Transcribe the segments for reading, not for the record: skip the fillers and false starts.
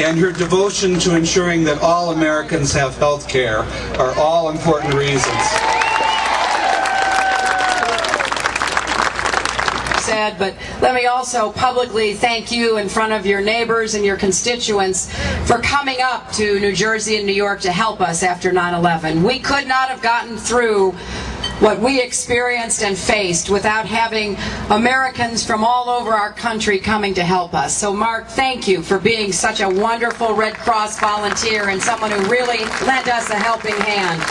and her devotion to ensuring that all Americans have health care are all important reasons. But let me also publicly thank you in front of your neighbors and your constituents for coming up to New Jersey and New York to help us after 9/11. We could not have gotten through what we experienced and faced without having Americans from all over our country coming to help us. So Mark, thank you for being such a wonderful Red Cross volunteer and someone who really lent us a helping hand.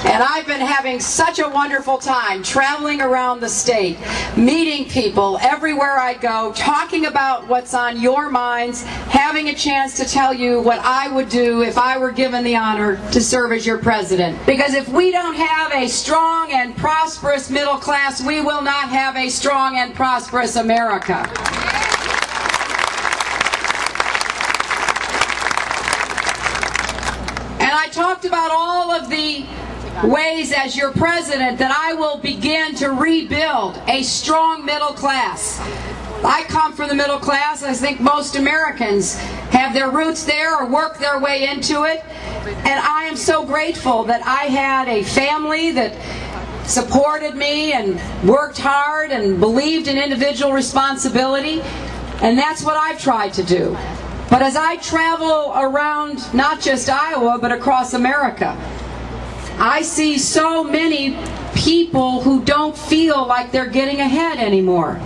And I've been having such a wonderful time traveling around the state, meeting people everywhere I go, talking about what's on your minds, having a chance to tell you what I would do if I were given the honor to serve as your president. Because if we don't have a strong and prosperous middle class, we will not have a strong and prosperous America. And I talked about all of the ways as your president that I will begin to rebuild a strong middle class. I come from the middle class. I think most Americans have their roots there or work their way into it. And I am so grateful that I had a family that supported me and worked hard and believed in individual responsibility. And that's what I've tried to do. But as I travel around not just Iowa but across America, I see so many people who don't feel like they're getting ahead anymore.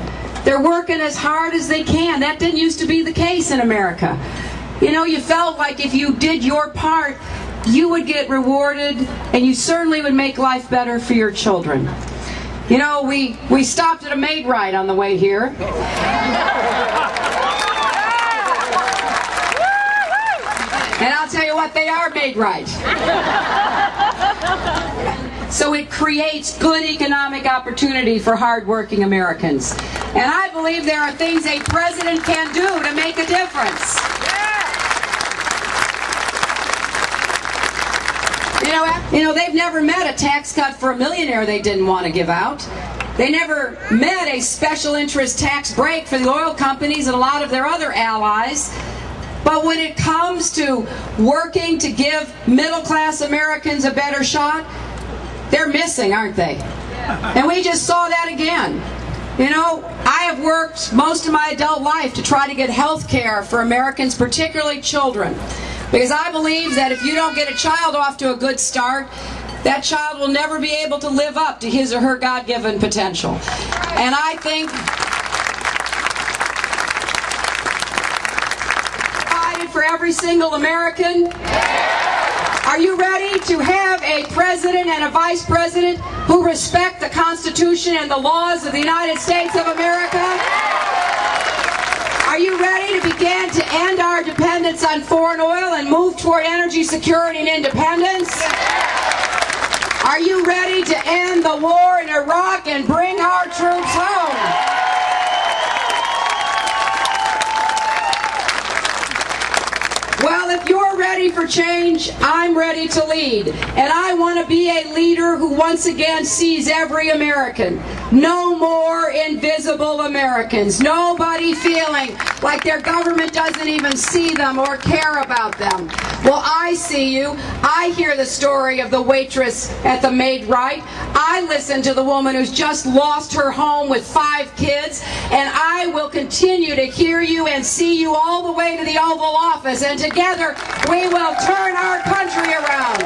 They're working as hard as they can. That didn't used to be the case in America. You know, you felt like if you did your part, you would get rewarded, and you certainly would make life better for your children. You know, we stopped at a maid ride on the way here. And I'll tell you what, they are made right. So it creates good economic opportunity for hardworking Americans. And I believe there are things a president can do to make a difference. You know, they've never met a tax cut for a millionaire they didn't want to give out. They never met a special interest tax break for the oil companies and a lot of their other allies. But when it comes to working to give middle-class Americans a better shot, they're missing, aren't they? And we just saw that again. You know, I have worked most of my adult life to try to get health care for Americans, particularly children. Because I believe that if you don't get a child off to a good start, that child will never be able to live up to his or her God-given potential. And I think for every single American. Are you ready to have a president and a vice president who respect the Constitution and the laws of the United States of America? Are you ready to begin to end our dependence on foreign oil and move toward energy security and independence? Are you ready to end the war in Iraq and bring our troops home? Well, if you're ready for change, I'm ready to lead. And I want to be a leader who once again sees every American. No more invisible Americans. Nobody feeling like their government doesn't even see them or care about them. Well, I see you. I hear the story of the waitress at the maid right. I listen to the woman who's just lost her home with 5 kids. And I will continue to hear you and see you all the way to the Oval Office. And together, we will turn our country around.